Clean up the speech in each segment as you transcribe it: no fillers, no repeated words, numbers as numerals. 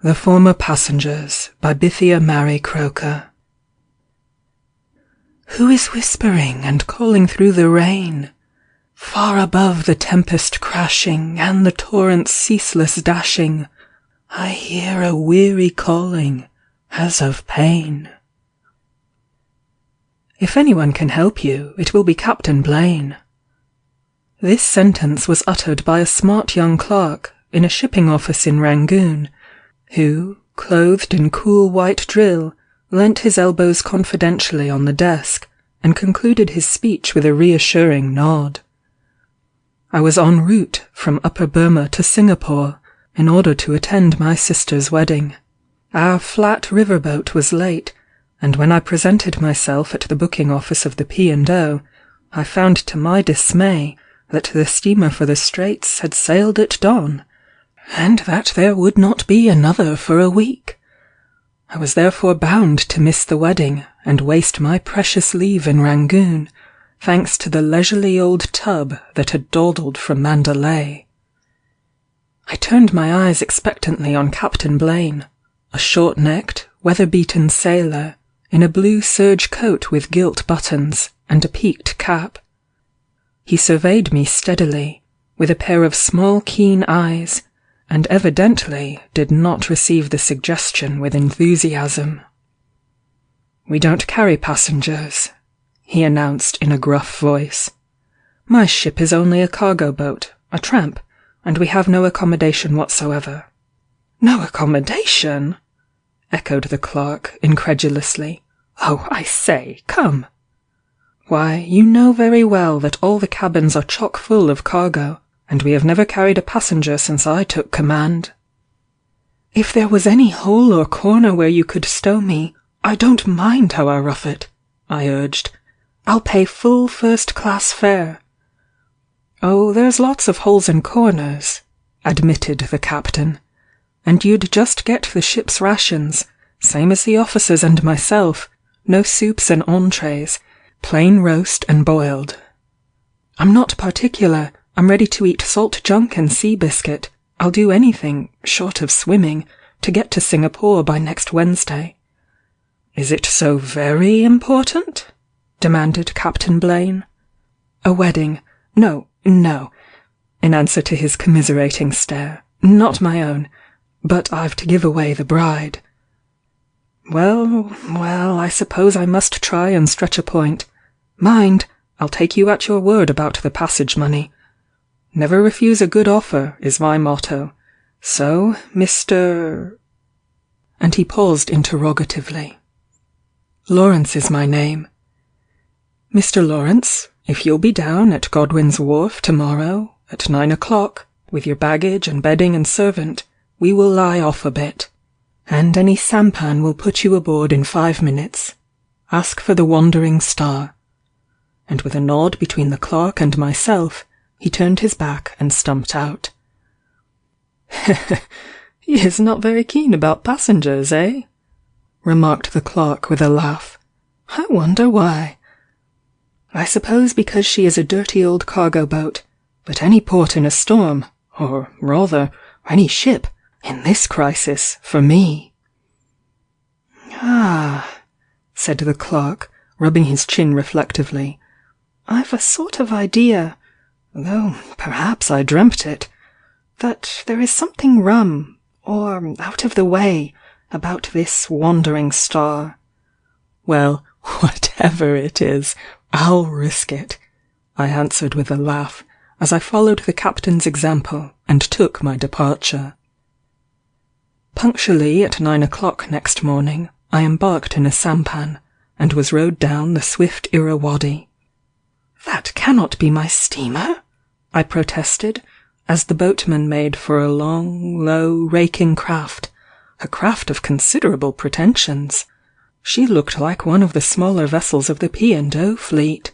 The Former Passengers by Bithia Mary Croker. Who is whispering and calling through the rain? Far above the tempest crashing and the torrent's ceaseless dashing, I hear a weary calling, as of pain. If anyone can help you, it will be Captain Blaine. This sentence was uttered by a smart young clerk in a shipping office in Rangoon, who, clothed in cool white drill, leant his elbows confidentially on the desk and concluded his speech with a reassuring nod. I was en route from Upper Burma to Singapore in order to attend my sister's wedding. Our flat riverboat was late, and when I presented myself at the booking office of the P&O, I found to my dismay that the steamer for the Straits had sailed at dawn, and that there would not be another for a week. I was therefore bound to miss the wedding and waste my precious leave in Rangoon, thanks to the leisurely old tub that had dawdled from Mandalay. I turned my eyes expectantly on Captain Blaine, a short-necked, weather-beaten sailor, in a blue serge coat with gilt buttons and a peaked cap. He surveyed me steadily, with a pair of small keen eyes, and evidently did not receive the suggestion with enthusiasm. "We don't carry passengers," he announced in a gruff voice. "My ship is only a cargo boat, a tramp, and we have no accommodation whatsoever." "No accommodation?" echoed the clerk incredulously. "Oh, I say, come." "Why, you know very well that all the cabins are chock full of cargo, and we have never carried a passenger since I took command." "If there was any hole or corner where you could stow me, I don't mind how I rough it," I urged. "I'll pay full first-class fare." "Oh, there's lots of holes and corners," admitted the captain, "and you'd just get the ship's rations, same as the officers and myself, no soups and entrees, plain roast and boiled." "I'm not particular, I'm ready to eat salt junk and sea biscuit. I'll do anything, short of swimming, to get to Singapore by next Wednesday." "Is it so very important?" demanded Captain Blaine. "A wedding. No, in answer to his commiserating stare. "Not my own. But I've to give away the bride." Well, I suppose I must try and stretch a point. Mind, I'll take you at your word about the passage money. Never refuse a good offer, is my motto. So, Mr. And he paused interrogatively. "Lawrence is my name." "Mr. Lawrence, if you'll be down at Godwin's Wharf tomorrow, at 9 o'clock, with your baggage and bedding and servant, we will lie off a bit. And any sampan will put you aboard in 5 minutes. Ask for the Wandering Star." And with a nod between the clerk and myself, he turned his back and stumped out. "He is not very keen about passengers, eh?" remarked the clerk with a laugh. "I wonder why." "I suppose because she is a dirty old cargo boat, but any port in a storm, or rather, any ship, in this crisis, for me." "Ah," said the clerk, rubbing his chin reflectively, "I've a sort of idea, though perhaps I dreamt it, that there is something rum, or out of the way, about this Wandering Star." "Well, whatever it is, I'll risk it," I answered with a laugh, as I followed the captain's example and took my departure. Punctually at 9 o'clock next morning, I embarked in a sampan, and was rowed down the swift Irrawaddy. "That cannot be my steamer," I protested, as the boatman made for a long, low, raking craft, a craft of considerable pretensions. She looked like one of the smaller vessels of the P&O fleet.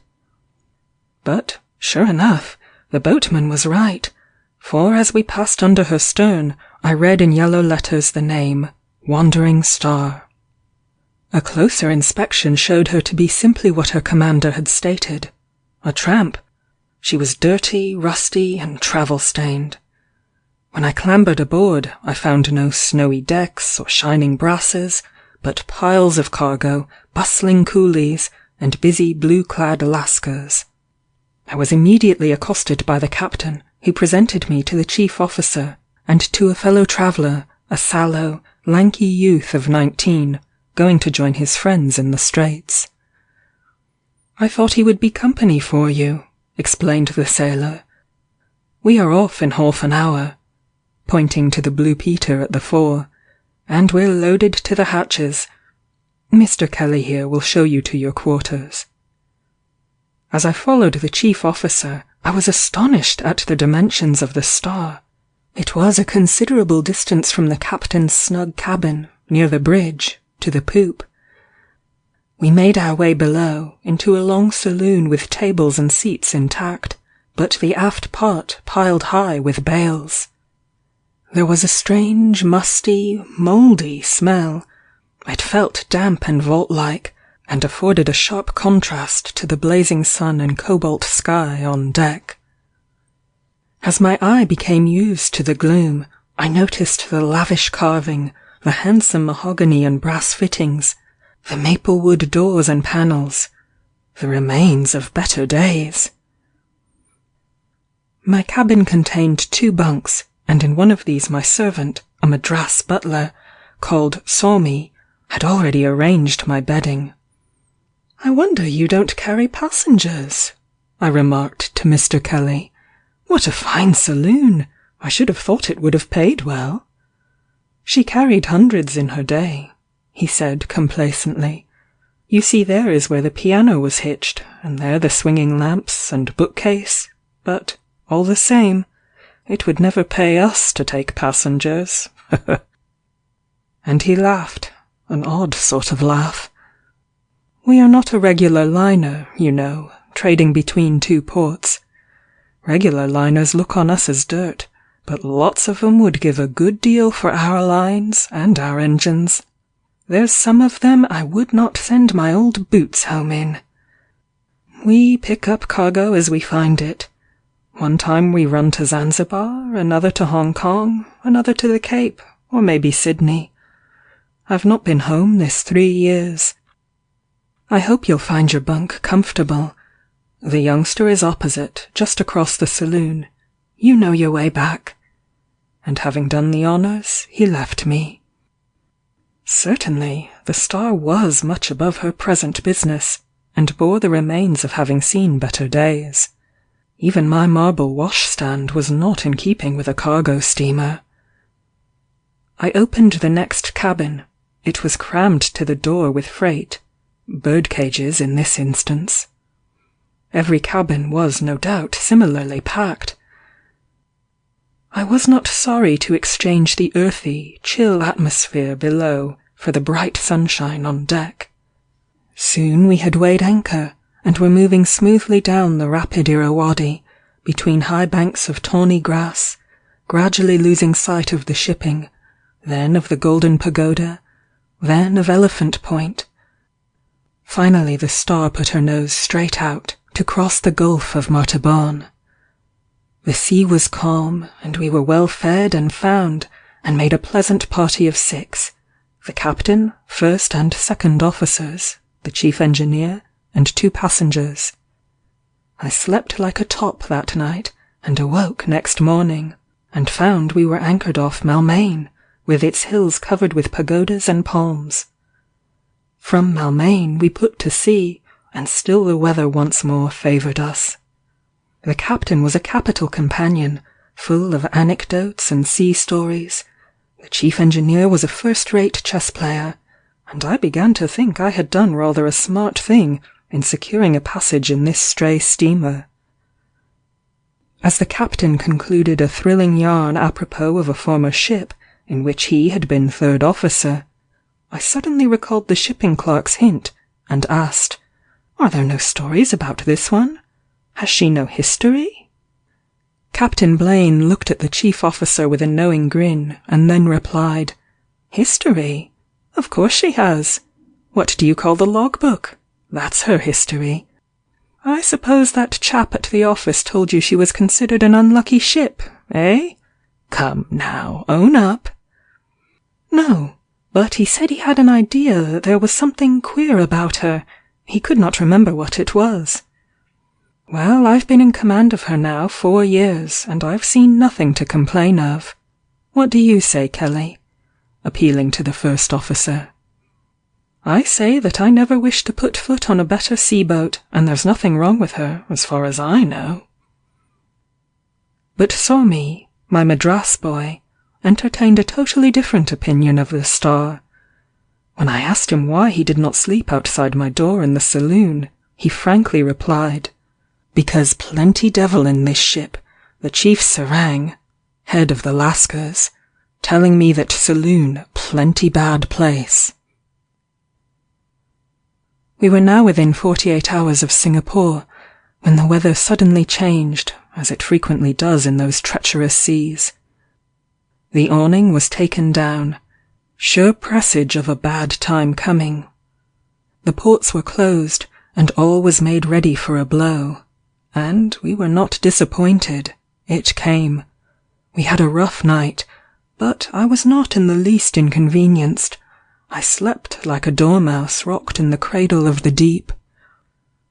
But, sure enough, the boatman was right, for as we passed under her stern, I read in yellow letters the name, Wandering Star. A closer inspection showed her to be simply what her commander had stated, a tramp. She was dirty, rusty, and travel-stained. When I clambered aboard, I found no snowy decks or shining brasses, but piles of cargo, bustling coolies, and busy blue-clad lascars. I was immediately accosted by the captain, who presented me to the chief officer, and to a fellow traveller, a sallow, lanky youth of 19, going to join his friends in the Straits. "I thought he would be company for you," explained the sailor. "We are off in half an hour," pointing to the Blue Peter at the fore, "and we're loaded to the hatches. Mr. Kelly here will show you to your quarters." As I followed the chief officer, I was astonished at the dimensions of the Star. It was a considerable distance from the captain's snug cabin, near the bridge, to the poop. We made our way below, into a long saloon with tables and seats intact, but the aft part piled high with bales. There was a strange, musty, mouldy smell. It felt damp and vault-like, and afforded a sharp contrast to the blazing sun and cobalt sky on deck. As my eye became used to the gloom, I noticed the lavish carving, the handsome mahogany and brass fittings, the maple wood doors and panels, the remains of better days. My cabin contained 2 bunks, and in one of these my servant, a Madras butler, called Swami, had already arranged my bedding. "I wonder you don't carry passengers," I remarked to Mr. Kelly. "What a fine saloon! I should have thought it would have paid well." "She carried hundreds in her day," he said complacently. "You see, there is where the piano was hitched, and there the swinging lamps and bookcase, but, all the same, it would never pay us to take passengers." And he laughed, an odd sort of laugh. "We are not a regular liner, you know, trading between 2 ports. Regular liners look on us as dirt, but lots of them would give a good deal for our lines and our engines. There's some of them I would not send my old boots home in. We pick up cargo as we find it. One time we run to Zanzibar, another to Hong Kong, another to the Cape, or maybe Sydney. I've not been home this 3 years. I hope you'll find your bunk comfortable. The youngster is opposite, just across the saloon. You know your way back." And having done the honours, he left me. Certainly, the Star was much above her present business, and bore the remains of having seen better days. Even my marble washstand was not in keeping with a cargo steamer. I opened the next cabin. It was crammed to the door with freight. Bird cages in this instance. Every cabin was no doubt similarly packed. I was not sorry to exchange the earthy, chill atmosphere below for the bright sunshine on deck. Soon we had weighed anchor, and were moving smoothly down the rapid Irrawaddy, between high banks of tawny grass, gradually losing sight of the shipping, then of the Golden Pagoda, then of Elephant Point. Finally the Star put her nose straight out, to cross the Gulf of Martaban. The sea was calm, and we were well fed and found, and made a pleasant party of 6, the captain, first and second officers, the chief engineer, and 2 passengers. I slept like a top that night, and awoke next morning, and found we were anchored off Malmaine, with its hills covered with pagodas and palms. From Malmaine we put to sea, and still the weather once more favoured us. The captain was a capital companion, full of anecdotes and sea stories. The chief engineer was a first-rate chess player, and I began to think I had done rather a smart thing in securing a passage in this stray steamer. As the captain concluded a thrilling yarn apropos of a former ship in which he had been third officer, I suddenly recalled the shipping clerk's hint, and asked, "Are there no stories about this one? Has she no history?" Captain Blaine looked at the chief officer with a knowing grin, and then replied, "History? Of course she has. What do you call the logbook? That's her history. I suppose that chap at the office told you she was considered an unlucky ship, eh? Come now, own up." "No, but he said he had an idea that there was something queer about her. He could not remember what it was." "Well, I've been in command of her now 4 years, and I've seen nothing to complain of. What do you say, Kelly?" appealing to the first officer. "I say that I never wish to put foot on a better sea-boat, and there's nothing wrong with her, as far as I know." But Somi, my Madras boy, entertained a totally different opinion of the star. When I asked him why he did not sleep outside my door in the saloon, he frankly replied, "Because plenty devil in this ship, the chief Sarang, head of the Lascars, telling me that saloon plenty bad place." We were now within 48 hours of Singapore, when the weather suddenly changed, as it frequently does in those treacherous seas. The awning was taken down, sure presage of a bad time coming. The ports were closed, and all was made ready for a blow. And we were not disappointed. It came. We had a rough night, but I was not in the least inconvenienced. I slept like a dormouse rocked in the cradle of the deep.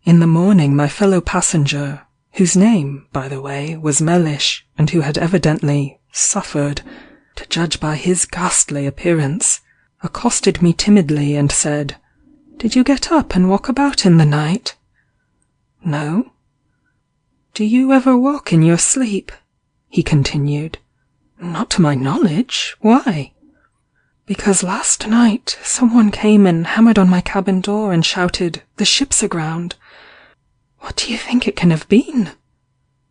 In the morning my fellow passenger, whose name, by the way, was Mellish, and who had evidently suffered, to judge by his ghastly appearance, accosted me timidly and said, "Did you get up and walk about in the night?" "No." "Do you ever walk in your sleep?" he continued. "Not to my knowledge. Why?" "Because last night someone came and hammered on my cabin door and shouted, 'The ship's aground.' What do you think it can have been?"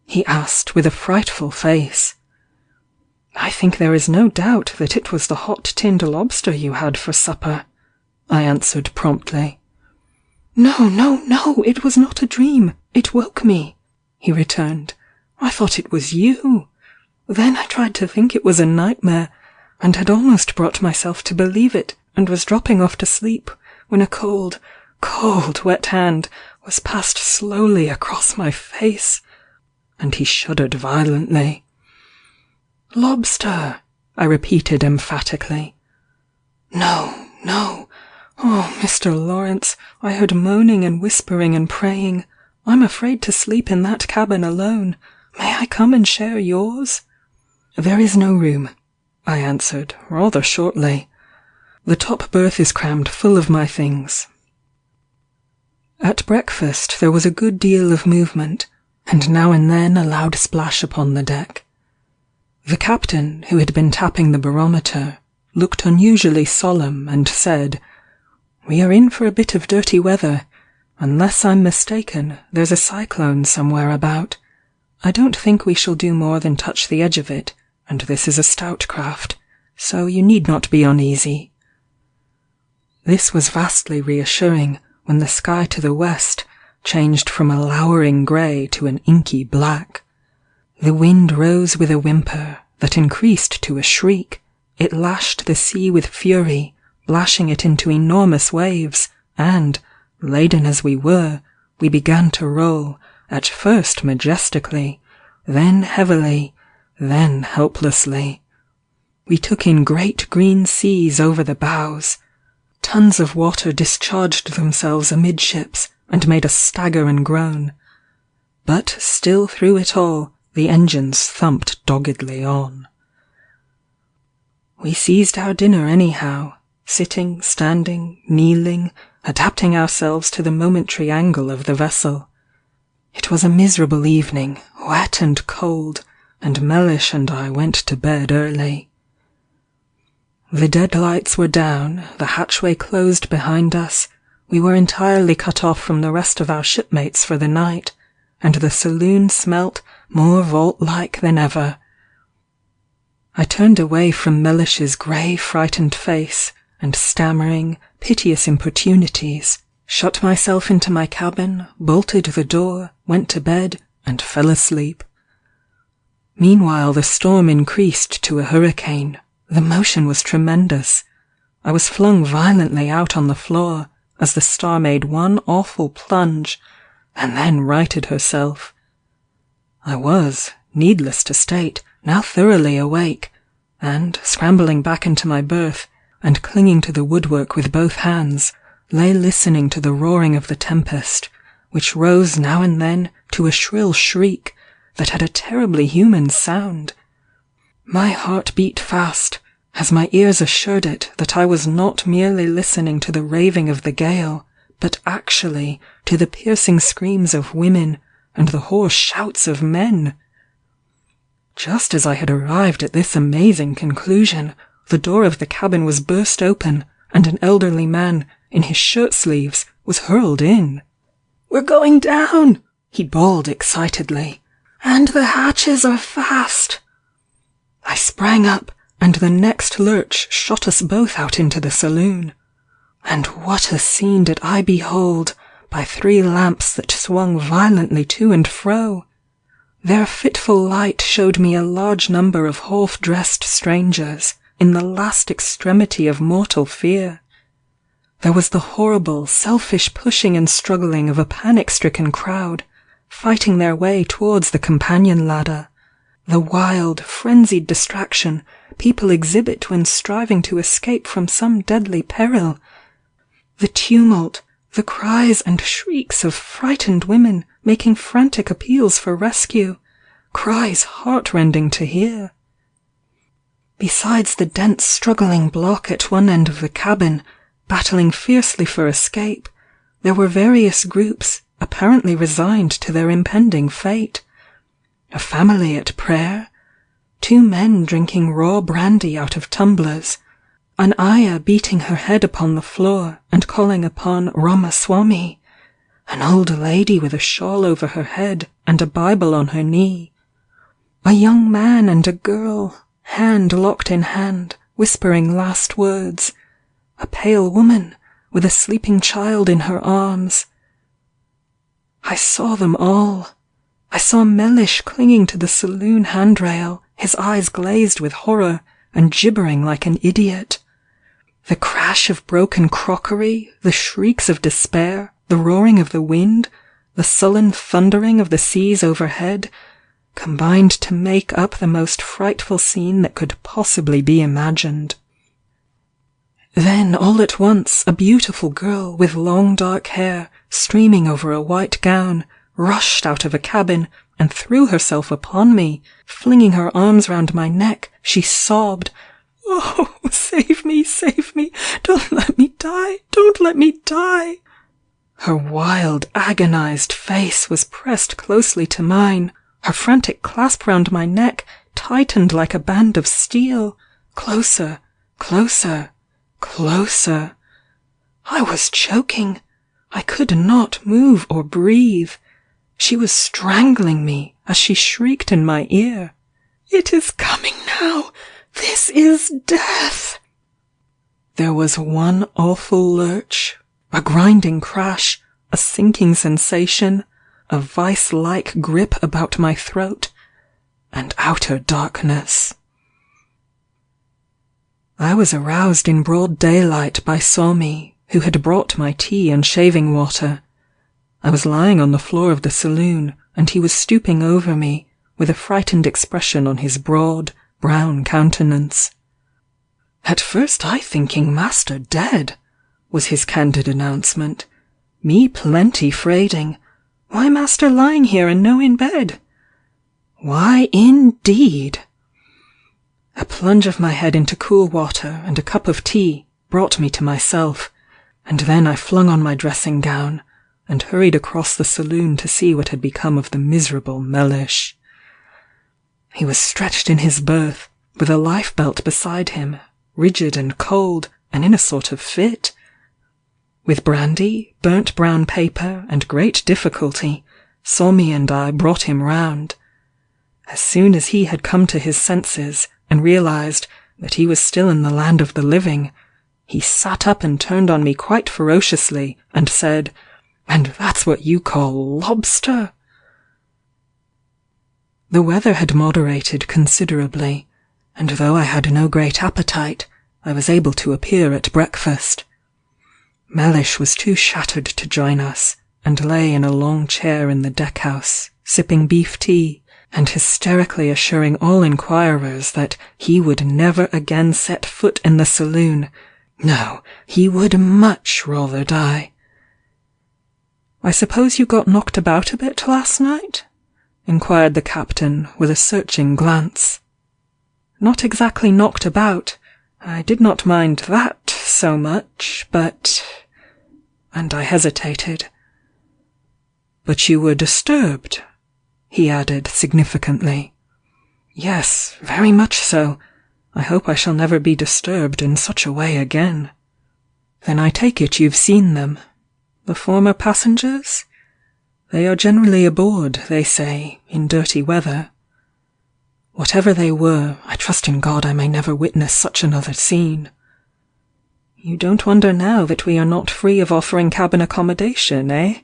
he asked with a frightful face. "I think there is no doubt that it was the hot tinned lobster you had for supper," I answered promptly. "No, no, no, it was not a dream. It woke me," he returned. "I thought it was you. Then I tried to think it was a nightmare, and had almost brought myself to believe it, and was dropping off to sleep, when a cold, cold, wet hand was passed slowly across my face," and he shuddered violently. "Lobster," I repeated emphatically. "No, no. Oh, Mr. Lawrence, I heard moaning and whispering and praying. I'm afraid to sleep in that cabin alone. May I come and share yours?" "There is no room," I answered, rather shortly. "The top berth is crammed full of my things." At breakfast there was a good deal of movement, and now and then a loud splash upon the deck. The captain, who had been tapping the barometer, looked unusually solemn, and said, "We are in for a bit of dirty weather. Unless I'm mistaken, there's a cyclone somewhere about. I don't think we shall do more than touch the edge of it, and this is a stout craft, so you need not be uneasy." This was vastly reassuring when the sky to the west changed from a lowering grey to an inky black. The wind rose with a whimper that increased to a shriek. It lashed the sea with fury, lashing it into enormous waves, and, laden as we were, we began to roll, at first majestically, then heavily, then helplessly. We took in great green seas over the bows. Tons of water discharged themselves amidships, and made us stagger and groan. But still through it all, the engines thumped doggedly on. We seized our dinner anyhow, sitting, standing, kneeling, adapting ourselves to the momentary angle of the vessel. It was a miserable evening, wet and cold, and Mellish and I went to bed early. The deadlights were down, the hatchway closed behind us, we were entirely cut off from the rest of our shipmates for the night, and the saloon smelt more vault-like than ever. I turned away from Mellish's grey frightened face, and stammering, piteous importunities, shut myself into my cabin, bolted the door, went to bed, and fell asleep. Meanwhile the storm increased to a hurricane. The motion was tremendous. I was flung violently out on the floor, as the Star made one awful plunge, and then righted herself. I was, needless to state, now thoroughly awake, and, scrambling back into my berth, and clinging to the woodwork with both hands, lay listening to the roaring of the tempest, which rose now and then to a shrill shriek that had a terribly human sound. My heart beat fast, as my ears assured it that I was not merely listening to the raving of the gale, but actually to the piercing screams of women and the hoarse shouts of men. Just as I had arrived at this amazing conclusion, the door of the cabin was burst open, and an elderly man, in his shirt-sleeves, was hurled in. "We're going down!" he bawled excitedly. "And the hatches are fast!" I sprang up, and the next lurch shot us both out into the saloon. And what a scene did I behold by 3 lamps that swung violently to and fro! Their fitful light showed me a large number of half-dressed strangers, in the last extremity of mortal fear. There was the horrible, selfish pushing and struggling of a panic-stricken crowd, fighting their way towards the companion ladder, the wild, frenzied distraction people exhibit when striving to escape from some deadly peril, the tumult, the cries and shrieks of frightened women making frantic appeals for rescue, cries heart-rending to hear. Besides the dense struggling block at one end of the cabin, battling fiercely for escape, there were various groups apparently resigned to their impending fate. A family at prayer, 2 men drinking raw brandy out of tumblers, an ayah beating her head upon the floor and calling upon Ramaswamy, an old lady with a shawl over her head and a Bible on her knee, a young man and a girl, hand locked in hand, whispering last words, a pale woman with a sleeping child in her arms. I saw them all. I saw Mellish clinging to the saloon handrail, his eyes glazed with horror, and gibbering like an idiot. The crash of broken crockery, the shrieks of despair, the roaring of the wind, the sullen thundering of the seas overhead, combined to make up the most frightful scene that could possibly be imagined. Then all at once a beautiful girl with long dark hair streaming over a white gown rushed out of a cabin and threw herself upon me. Flinging her arms round my neck, she sobbed, "Oh, save me, don't let me die, don't let me die!" Her wild, agonized face was pressed closely to mine. Her frantic clasp round my neck tightened like a band of steel. Closer, closer, closer. I was choking. I could not move or breathe. She was strangling me as she shrieked in my ear, "It is coming now! This is death!" There was one awful lurch, a grinding crash, a sinking sensation, a vice-like grip about my throat, and outer darkness. I was aroused in broad daylight by Somi, who had brought my tea and shaving water. I was lying on the floor of the saloon, and he was stooping over me, with a frightened expression on his broad, brown countenance. "At first I thinking master dead," was his candid announcement. "Me plenty fraiding. Why master lying here and no in bed?" "Why indeed!" A plunge of my head into cool water and a cup of tea brought me to myself, and then I flung on my dressing gown, and hurried across the saloon to see what had become of the miserable Mellish. He was stretched in his berth, with a life-belt beside him, rigid and cold, and in a sort of fit. With brandy, burnt brown paper, and great difficulty, Somi and I brought him round. As soon as he had come to his senses, and realized that he was still in the land of the living, he sat up and turned on me quite ferociously, and said, "And that's what you call lobster?" The weather had moderated considerably, and though I had no great appetite, I was able to appear at breakfast. Mellish was too shattered to join us, and lay in a long chair in the deck-house, sipping beef tea, and hysterically assuring all inquirers that he would never again set foot in the saloon. No, he would much rather die. "I suppose you got knocked about a bit last night?" inquired the captain with a searching glance. "Not exactly knocked about. I did not mind that so much, but—" and I hesitated. "But you were disturbed," he added significantly. "Yes, very much so. I hope I shall never be disturbed in such a way again." "Then I take it you've seen them. The former passengers? They are generally aboard, they say, in dirty weather. Whatever they were, I trust in God I may never witness such another scene. You don't wonder now that we are not free of offering cabin accommodation, eh?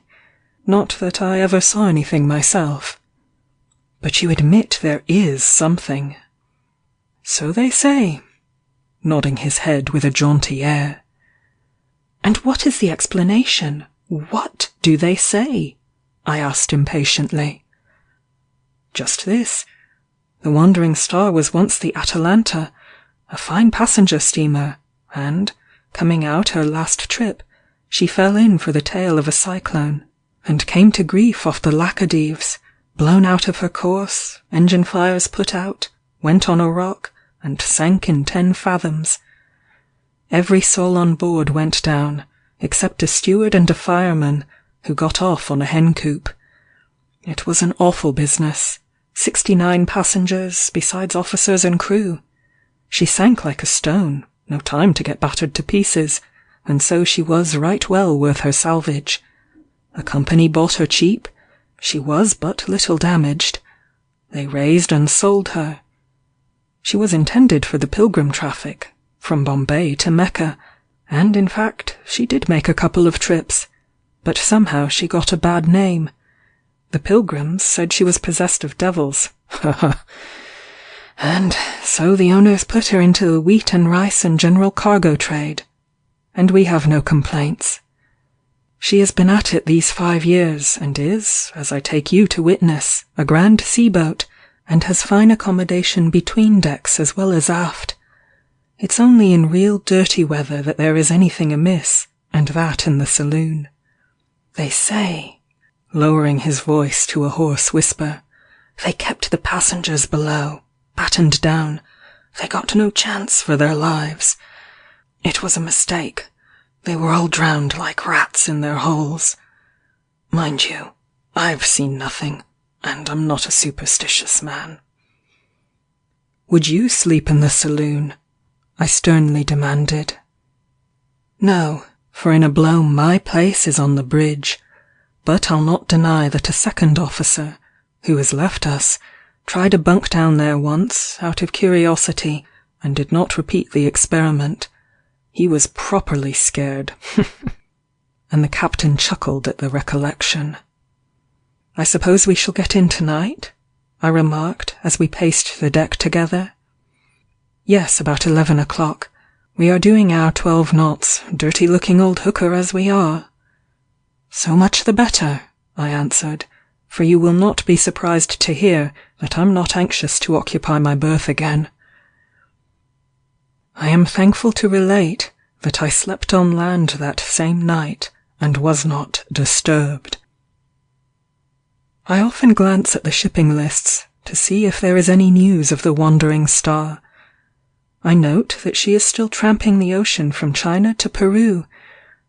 Not that I ever saw anything myself. But you admit there is something." "So they say," nodding his head with a jaunty air. "And what is the explanation? What do they say?" I asked impatiently. "Just this. The Wandering Star was once the Atalanta, a fine passenger steamer, and, coming out her last trip, she fell in for the tail of a cyclone, and came to grief off the Laccadives, blown out of her course, engine fires put out, went on a rock, and sank in 10 fathoms. Every soul on board went down, except a steward and a fireman, who got off on a hen coop. It was an awful business. 69 passengers, besides officers and crew. She sank like a stone, no time to get battered to pieces, and so she was right well worth her salvage. The company bought her cheap. She was but little damaged. They raised and sold her. She was intended for the pilgrim traffic, from Bombay to Mecca, and in fact she did make a couple of trips, but somehow she got a bad name. The pilgrims said she was possessed of devils. And so the owners put her into the wheat and rice and general cargo trade. And we have no complaints. She has been at it these 5 years, and is, as I take you to witness, a grand sea-boat, and has fine accommodation between decks as well as aft. It's only in real dirty weather that there is anything amiss, and that in the saloon. They say," lowering his voice to a hoarse whisper, "they kept the passengers below, battened down. They got no chance for their lives. It was a mistake. They were all drowned like rats in their holes. Mind you, I've seen nothing, and I'm not a superstitious man." "Would you sleep in the saloon?" I sternly demanded. "No, for in a blow my place is on the bridge, but I'll not deny that a second officer, who has left us, tried a bunk down there once, out of curiosity, and did not repeat the experiment. He was properly scared." And the captain chuckled at the recollection. "I suppose we shall get in tonight?" I remarked as we paced the deck together. "Yes, about 11 o'clock. We are doing our 12 knots, dirty-looking old hooker as we are." "So much the better," I answered, "for you will not be surprised to hear that I'm not anxious to occupy my berth again." I am thankful to relate that I slept on land that same night and was not disturbed. I often glance at the shipping lists to see if there is any news of the Wandering Star. I note that she is still tramping the ocean from China to Peru,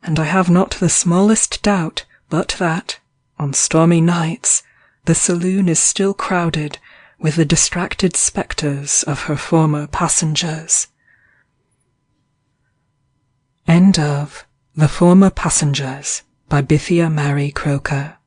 and I have not the smallest doubt but that, on stormy nights, the saloon is still crowded with the distracted spectres of her former passengers. End of The Former Passengers by Bithia Mary Croker.